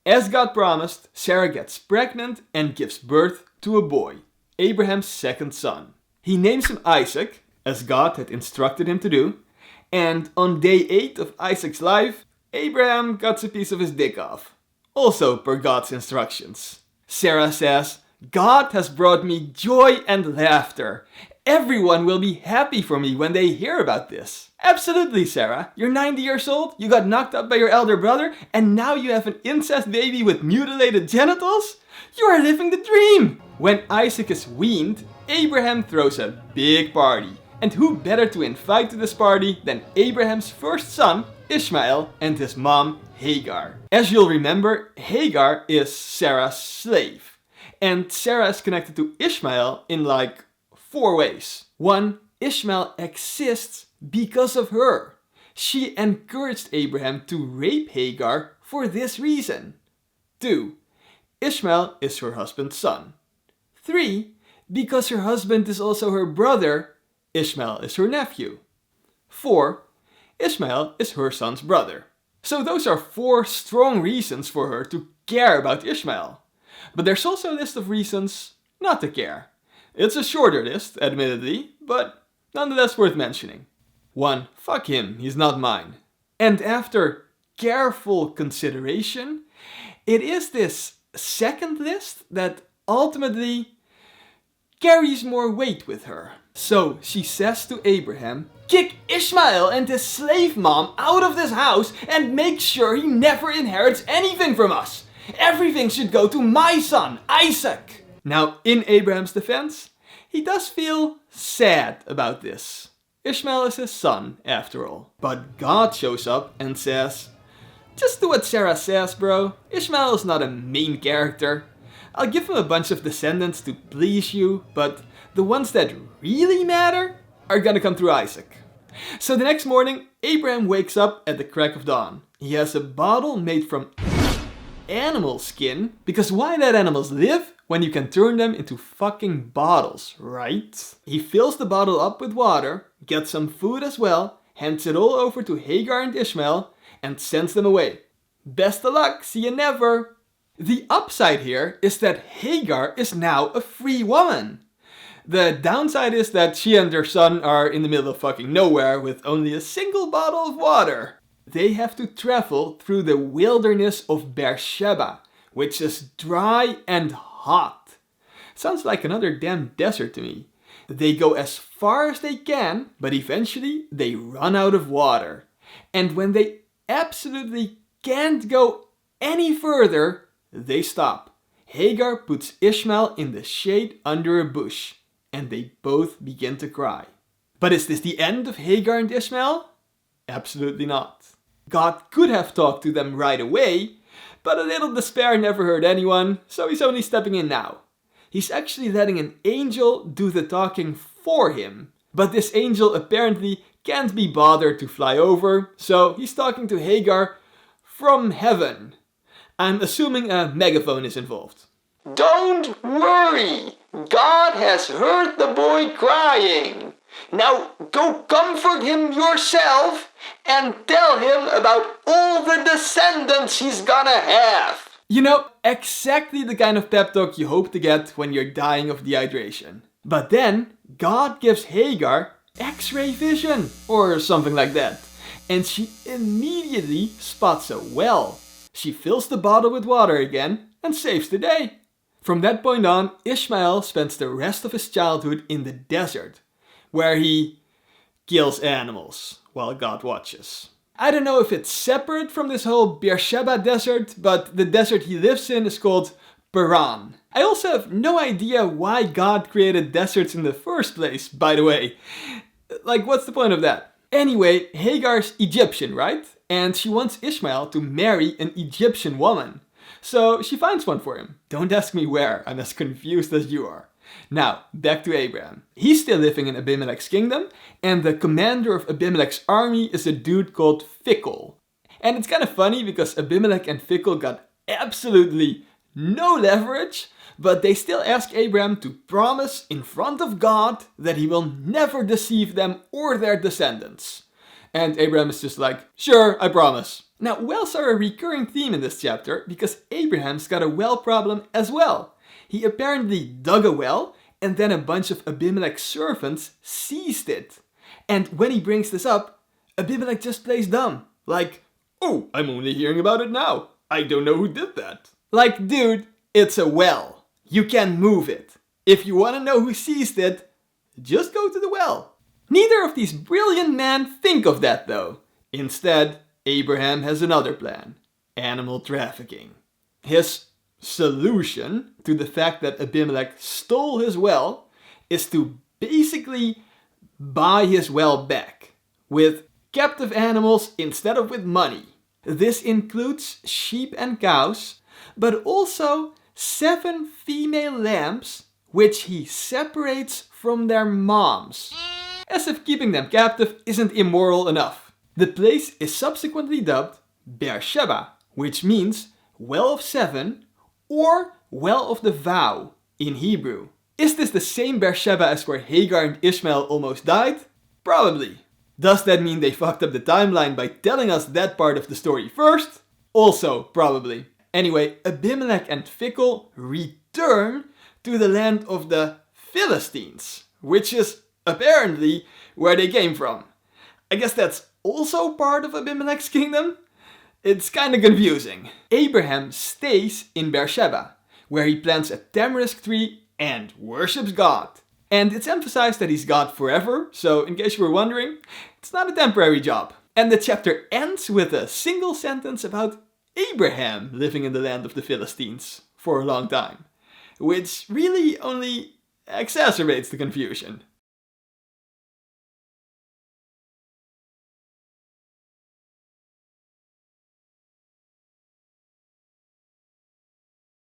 As God promised, Sarah gets pregnant and gives birth to a boy, Abraham's second son. He names him Isaac, as God had instructed him to do, and on day 8 of Isaac's life, Abraham cuts a piece of his dick off, also per God's instructions. Sarah says, "God has brought me joy and laughter. Everyone will be happy for me when they hear about this." Absolutely, Sarah. You're 90 years old, you got knocked up by your elder brother, and now you have an incest baby with mutilated genitals? You are living the dream! When Isaac is weaned, Abraham throws a big party. And who better to invite to this party than Abraham's first son, Ishmael, and his mom, Hagar. As you'll remember, Hagar is Sarah's slave. And Sarah is connected to Ishmael in like 4 ways. 1. Ishmael exists because of her. She encouraged Abraham to rape Hagar for this reason. 2. Ishmael is her husband's son. 3. Because her husband is also her brother, Ishmael is her nephew. 4. Ishmael is her son's brother. So those are 4 strong reasons for her to care about Ishmael. But there's also a list of reasons not to care. It's a shorter list, admittedly, but nonetheless worth mentioning. 1. Fuck him, he's not mine. And after careful consideration, it is this second list that ultimately carries more weight with her. So she says to Abraham, "Kick Ishmael and his slave mom out of this house and make sure he never inherits anything from us. Everything should go to my son, Isaac." Now, in Abraham's defense, he does feel sad about this. Ishmael is his son, after all. But God shows up and says, "Just do what Sarah says, bro. Ishmael is not a main character. I'll give him a bunch of descendants to please you, but the ones that really matter are gonna come through Isaac." So the next morning, Abraham wakes up at the crack of dawn. He has a bottle made from animal skin, because why let animals live when you can turn them into fucking bottles, right? He fills the bottle up with water, gets some food as well, hands it all over to Hagar and Ishmael, and sends them away. Best of luck, see you never. The upside here is that Hagar is now a free woman. The downside is that she and her son are in the middle of fucking nowhere with only a single bottle of water. They have to travel through the wilderness of Beersheba, which is dry and hot. Sounds like another damn desert to me. They go as far as they can, but eventually they run out of water. And when they absolutely can't go any further, they stop. Hagar puts Ishmael in the shade under a bush, and they both begin to cry. But is this the end of Hagar and Ishmael? Absolutely not. God could have talked to them right away, but a little despair never hurt anyone, so he's only stepping in now. He's actually letting an angel do the talking for him, but this angel apparently can't be bothered to fly over, so he's talking to Hagar from heaven. I'm assuming a megaphone is involved. "Don't worry, God has heard the boy crying. Now go comfort him yourself and tell him about all the descendants he's gonna have." You know, exactly the kind of pep talk you hope to get when you're dying of dehydration. But then, God gives Hagar X-ray vision, or something like that. And she immediately spots a well. She fills the bottle with water again and saves the day. From that point on, Ishmael spends the rest of his childhood in the desert, where he kills animals while God watches. I don't know if it's separate from this whole Beersheba desert, but the desert he lives in is called Paran. I also have no idea why God created deserts in the first place, by the way. Like, what's the point of that? Anyway, Hagar's Egyptian, right? And she wants Ishmael to marry an Egyptian woman. So she finds one for him. Don't ask me where, I'm as confused as you are. Now, back to Abraham. He's still living in Abimelech's kingdom, and the commander of Abimelech's army is a dude called Fickle. And it's kind of funny because Abimelech and Fickle got absolutely no leverage, but they still ask Abraham to promise in front of God that he will never deceive them or their descendants. And Abraham is just like, "Sure, I promise." Now, wells are a recurring theme in this chapter because Abraham's got a well problem as well. He apparently dug a well and then a bunch of Abimelech's servants seized it. And when he brings this up, Abimelech just plays dumb. Like, oh, I'm only hearing about it now. I don't know who did that. Like, dude, it's a well. You can move it. If you want to know who seized it, just go to the well. Neither of these brilliant men think of that though. Instead, Abraham has another plan. Animal trafficking. His solution to the fact that Abimelech stole his well is to basically buy his well back with captive animals instead of with money. This includes sheep and cows, but also 7 female lambs which he separates from their moms. As if keeping them captive isn't immoral enough. The place is subsequently dubbed Beersheba, which means well of 7 or well of the vow in Hebrew. Is this the same Beersheba as where Hagar and Ishmael almost died? Probably. Does that mean they fucked up the timeline by telling us that part of the story first? Also, probably. Anyway, Abimelech and Phicol return to the land of the Philistines, which is apparently where they came from. I guess that's also part of Abimelech's kingdom? It's kinda confusing. Abraham stays in Beersheba, where he plants a tamarisk tree and worships God. And it's emphasized that he's God forever, so in case you were wondering, it's not a temporary job. And the chapter ends with a single sentence about Abraham living in the land of the Philistines for a long time, which really only exacerbates the confusion.